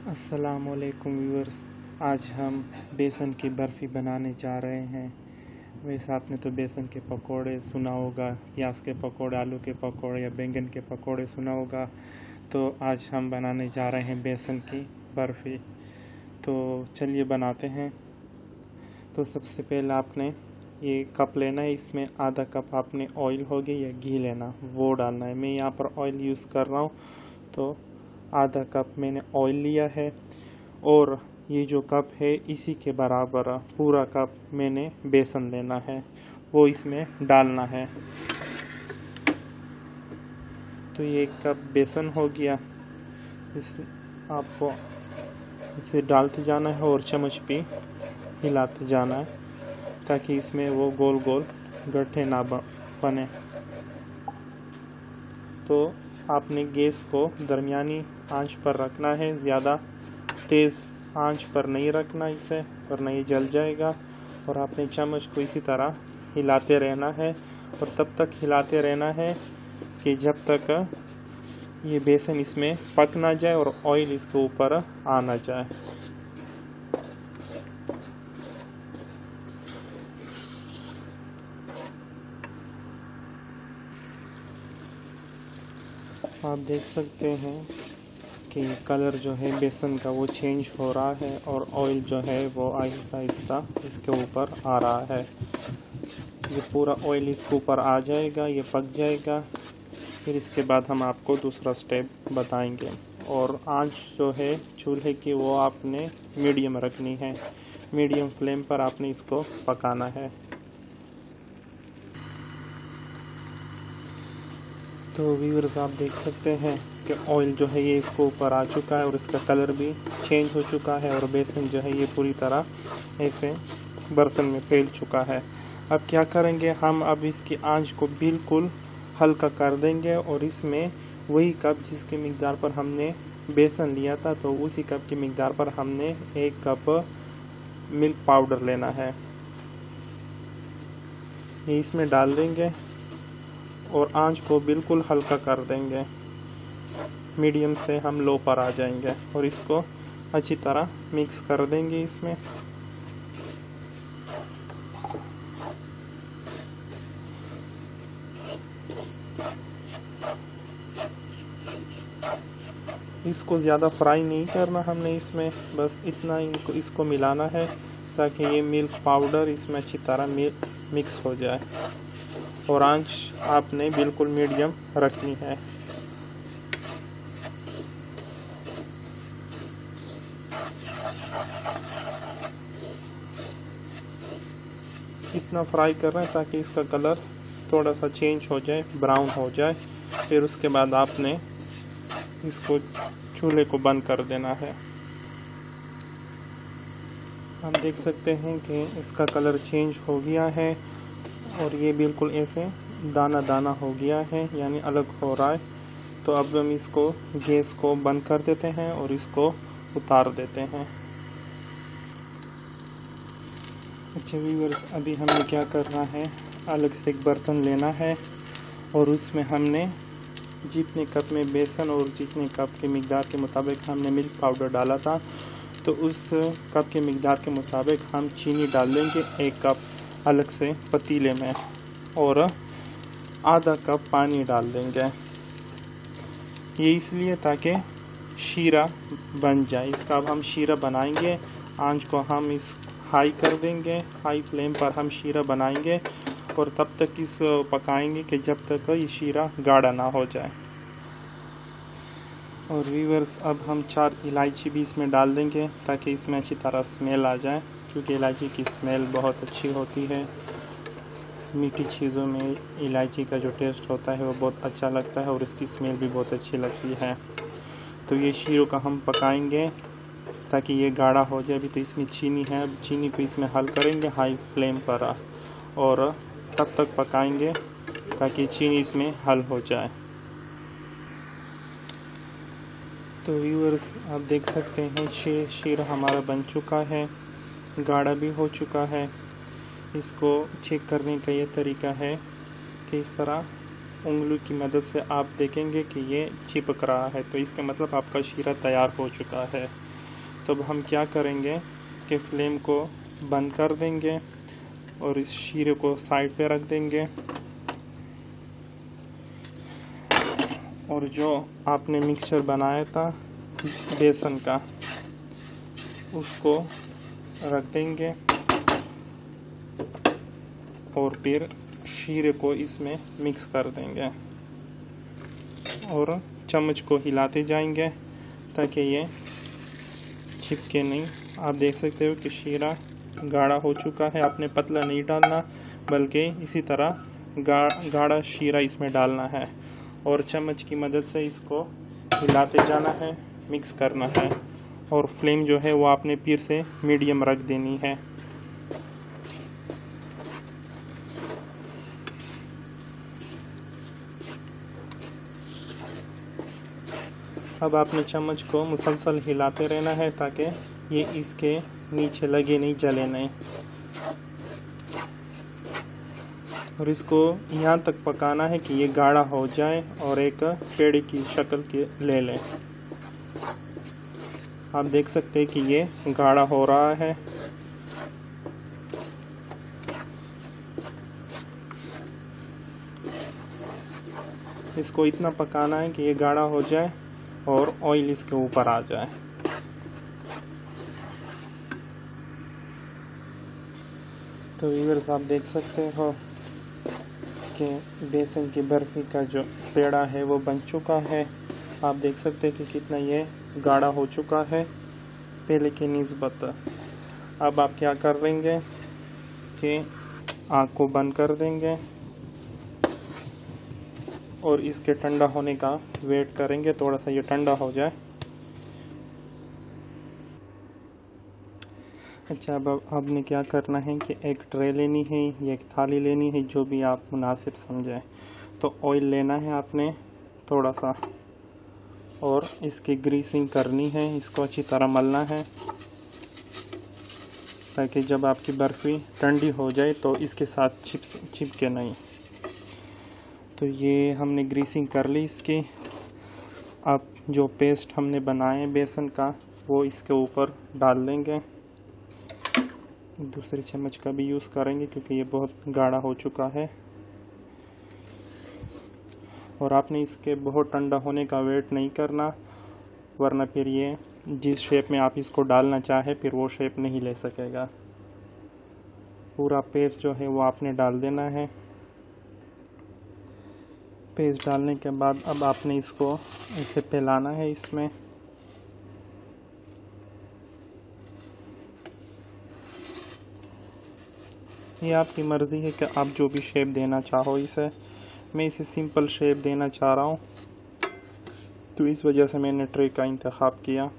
अस्सलामुअलैकुम व्यूअर्स। आज हम बेसन की बर्फ़ी बनाने जा रहे हैं। वैसे आपने तो बेसन के पकोड़े सुना होगा, प्याज के पकोड़े, आलू के पकोड़े या बैंगन के पकोड़े सुना होगा। तो आज हम बनाने जा रहे हैं बेसन की बर्फ़ी। तो चलिए बनाते हैं। तो सबसे पहले आपने ये कप लेना है, इसमें आधा कप आपने ऑयल हो गया या घी लेना, वो डालना है। मैं यहाँ पर ऑयल यूज़ कर रहा हूँ, तो आधा कप मैंने ऑयल लिया है। और ये जो कप है इसी के बराबर पूरा कप मैंने बेसन लेना है, वो इसमें डालना है। तो ये एक कप बेसन हो गया। इस आपको इसे डालते जाना है और चम्मच पे हिलाते जाना है ताकि इसमें वो गोल गोल गड्ढे ना बने। तो आपने गैस को दरमियानी आंच पर रखना है, ज़्यादा तेज़ आंच पर नहीं रखना इसे, वरना ये जल जाएगा। और आपने चम्मच को इसी तरह हिलाते रहना है और तब तक हिलाते रहना है कि जब तक ये बेसन इसमें पक ना जाए और ऑयल इसके ऊपर आ ना जाए। आप देख सकते हैं कि कलर जो है बेसन का वो चेंज हो रहा है और ऑयल जो है वो आहिस्ता आहिस्ता इसके ऊपर आ रहा है। ये पूरा ऑयल इसके ऊपर आ जाएगा, ये पक जाएगा। फिर इसके बाद हम आपको दूसरा स्टेप बताएंगे। और आंच जो है चूल्हे की वो आपने मीडियम रखनी है, मीडियम फ्लेम पर आपने इसको पकाना है। तो व्यूअर्स आप देख सकते हैं कि ऑयल जो है ये इसको ऊपर आ चुका है और इसका कलर भी चेंज हो चुका है और बेसन जो है ये पूरी तरह ऐसे बर्तन में फैल चुका है। अब क्या करेंगे हम, अब इसकी आंच को बिल्कुल हल्का कर देंगे और इसमें वही कप जिसकी मिकदार पर हमने बेसन लिया था, तो उसी कप की मिकदार पर हमने 1 कप मिल्क पाउडर लेना है। ये इसमें डाल देंगे और आंच को बिल्कुल हल्का कर देंगे, मीडियम से हम लो पर आ जाएंगे और इसको अच्छी तरह मिक्स कर देंगे इसमें। इसको ज़्यादा फ्राई नहीं करना हमने, इसमें बस इतना इसको मिलाना है ताकि ये मिल्क पाउडर इसमें अच्छी तरह मिक्स हो जाए। और आंच आपने बिल्कुल मीडियम रखनी है। इतना फ्राई कर रहे हैं ताकि इसका कलर थोड़ा सा चेंज हो जाए, ब्राउन हो जाए। फिर उसके बाद आपने इसको चूल्हे को बंद कर देना है। आप देख सकते हैं कि इसका कलर चेंज हो गया है और ये बिल्कुल ऐसे दाना दाना हो गया है, यानी अलग हो रहा है। तो अब हम इसको गैस को बंद कर देते हैं और इसको उतार देते हैं। अच्छा व्यूअर्स, अभी हमें क्या करना है, अलग से एक बर्तन लेना है और उसमें हमने जितने कप में बेसन और जितने कप के मिकदार के मुताबिक हमने मिल्क पाउडर डाला था, तो उस कप के मिकदार के मुताबिक हम चीनी डाल देंगे 1 कप अलग से पतीले में, और आधा कप पानी डाल देंगे। ये इसलिए ताकि शीरा बन जाए। इसका अब हम शीरा बनाएंगे। आंच को हम इस हाई कर देंगे, हाई फ्लेम पर हम शीरा बनाएंगे और तब तक इस पकाएंगे कि जब तक ये शीरा गाढ़ा ना हो जाए। और व्यूअर्स, अब हम 4 इलायची भी इसमें डाल देंगे ताकि इसमें अच्छी तरह स्मेल आ जाए, क्योंकि इलायची की स्मेल बहुत अच्छी होती है। मीठी चीज़ों में इलायची का जो टेस्ट होता है वो बहुत अच्छा लगता है और इसकी स्मेल भी बहुत अच्छी लगती है। तो ये शीरों का हम पकाएंगे ताकि ये गाढ़ा हो जाए। अभी तो इसमें चीनी है, अब चीनी को इसमें हल करेंगे हाई फ्लेम पर और तब तक पकाएंगे ताकि चीनी इसमें हल हो जाए। तो व्यूअर्स आप देख सकते हैं शीरा हमारा बन चुका है, गाढ़ा भी हो चुका है। इसको चेक करने का ये तरीका है कि इस तरह उंगली की मदद से आप देखेंगे कि ये चिपक रहा है, तो इसका मतलब आपका शीरा तैयार हो चुका है। तो अब हम क्या करेंगे कि फ्लेम को बंद कर देंगे और इस शीरे को साइड पे रख देंगे और जो आपने मिक्सचर बनाया था बेसन का उसको रख देंगे और फिर शीरे को इसमें मिक्स कर देंगे और चम्मच को हिलाते जाएंगे ताकि ये चिपके नहीं। आप देख सकते हो कि शीरा गाढ़ा हो चुका है। आपने पतला नहीं डालना बल्कि इसी तरह गाढ़ा शीरा इसमें डालना है और चम्मच की मदद से इसको हिलाते जाना है, मिक्स करना है और फ्लेम जो है वो आपने फिर से मीडियम रख देनी है। अब आपने चम्मच को मुसलसल हिलाते रहना है ताकि ये इसके नीचे लगे नहीं, जले नहीं। और इसको यहाँ तक पकाना है कि ये गाढ़ा हो जाए और एक पेड़े की शक्ल के ले लें। आप देख सकते हैं कि ये गाढ़ा हो रहा है। इसको इतना पकाना है कि ये गाढ़ा हो जाए और ऑयल इसके ऊपर आ जाए। तो व्यूअर्स आप देख सकते हो कि बेसन की बर्फी का जो पेड़ा है वो बन चुका है। आप देख सकते हैं कि कितना ये गाढ़ा हो चुका है पहले की निस्बत। अब आप क्या कर देंगे कि आँख को बंद कर देंगे और इसके ठंडा होने का वेट करेंगे, थोड़ा सा ये ठंडा हो जाए। अच्छा, अब आपने क्या करना है कि एक ट्रे लेनी है या एक थाली लेनी है, जो भी आप मुनासिब समझें। तो ऑयल लेना है आपने थोड़ा सा और इसकी ग्रीसिंग करनी है, इसको अच्छी तरह मलना है ताकि जब आपकी बर्फ़ी ठंडी हो जाए तो इसके साथ चिपके नहीं। तो ये हमने ग्रीसिंग कर ली इसकी। अब जो पेस्ट हमने बनाए बेसन का वो इसके ऊपर डाल लेंगे। दूसरी चम्मच का भी यूज़ करेंगे क्योंकि ये बहुत गाढ़ा हो चुका है। और आपने इसके बहुत ठंडा होने का वेट नहीं करना, वरना फिर ये जिस शेप में आप इसको डालना चाहे फिर वो शेप नहीं ले सकेगा। पूरा पेस्ट जो है वो आपने डाल देना है। पेस्ट डालने के बाद अब आपने इसको ऐसे फैलाना है इसमें। ये आपकी मर्ज़ी है कि आप जो भी शेप देना चाहो इसे। मैं इसे सिंपल शेप देना चाह रहा हूँ तो इस वजह से मैंने ट्रे का इंतखाब किया।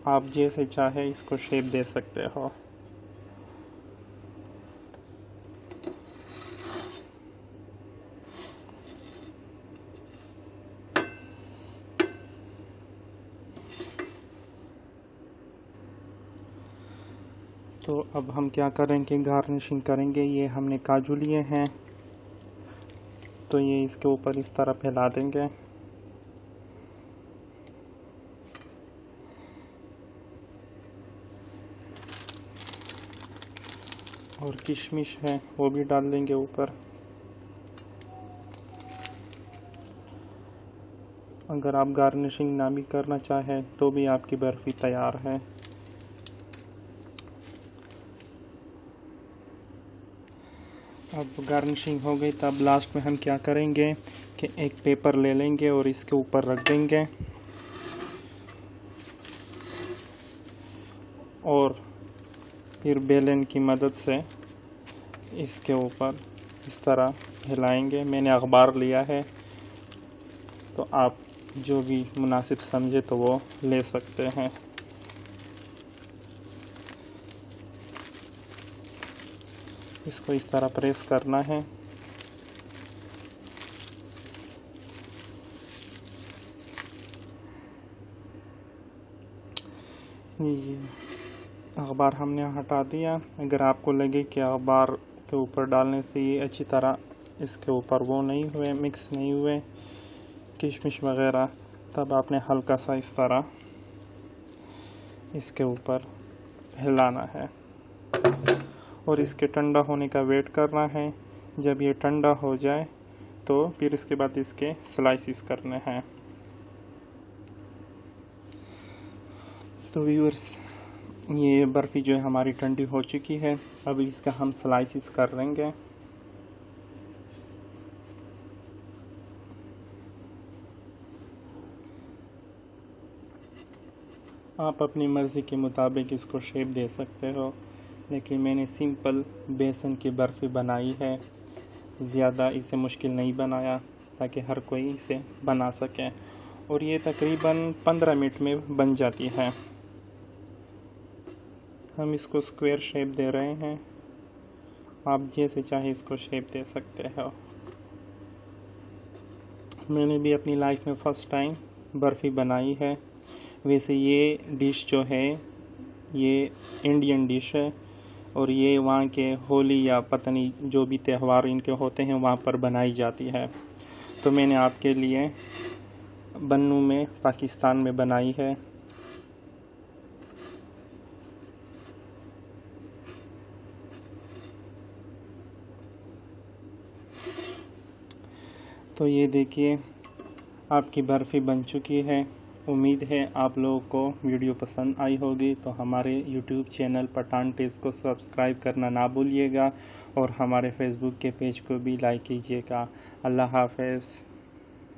आप जैसे चाहे इसको शेप दे सकते हो। तो अब हम क्या करेंगे, गार्निशिंग करेंगे। ये हमने काजू लिए हैं तो ये इसके ऊपर इस तरह फैला देंगे। और किशमिश है वो भी डाल देंगे ऊपर। अगर आप गार्निशिंग ना भी करना चाहें तो भी आपकी बर्फ़ी तैयार है। अब गार्निशिंग हो गई, तब लास्ट में हम क्या करेंगे कि एक पेपर ले लेंगे और इसके ऊपर रख देंगे और फिर बेलन की मदद से इसके ऊपर इस तरह हिलाएंगे। मैंने अखबार लिया है तो आप जो भी मुनासिब समझे तो वो ले सकते हैं। इसको इस तरह प्रेस करना है। ये अखबार हमने हटा दिया। अगर आपको लगे कि अखबार के ऊपर डालने से ये अच्छी तरह इसके ऊपर वो नहीं हुए, मिक्स नहीं हुए किशमिश वगैरह, तब आपने हल्का सा इस तरह इसके ऊपर हिलाना है और इसके ठंडा होने का वेट करना है। जब ये ठंडा हो जाए तो फिर इसके बाद इसके स्लाइसिस करने हैं। तो व्यूअर्स, ये बर्फ़ी जो है हमारी ठंडी हो चुकी है। अब इसका हम स्लाइसिस कर लेंगे। आप अपनी मर्ज़ी के मुताबिक इसको शेप दे सकते हो, लेकिन मैंने सिंपल बेसन की बर्फ़ी बनाई है। ज़्यादा इसे मुश्किल नहीं बनाया ताकि हर कोई इसे बना सके, और ये तकरीबन 15 मिनट में बन जाती है। हम इसको स्क्वायर शेप दे रहे हैं, आप जैसे चाहे इसको शेप दे सकते हो। मैंने भी अपनी लाइफ में फ़र्स्ट टाइम बर्फ़ी बनाई है। वैसे ये डिश जो है ये इंडियन डिश है, और ये वहाँ के होली या पता नहीं जो भी त्यौहार इनके होते हैं वहाँ पर बनाई जाती है। तो मैंने आपके लिए बन्नू में पाकिस्तान में बनाई है। तो ये देखिए, आपकी बर्फ़ी बन चुकी है। उम्मीद है आप लोगों को वीडियो पसंद आई होगी। तो हमारे यूट्यूब चैनल पठान टेस्ट को सब्सक्राइब करना ना भूलिएगा, और हमारे फेसबुक के पेज को भी लाइक कीजिएगा। अल्लाह हाफ़िज़।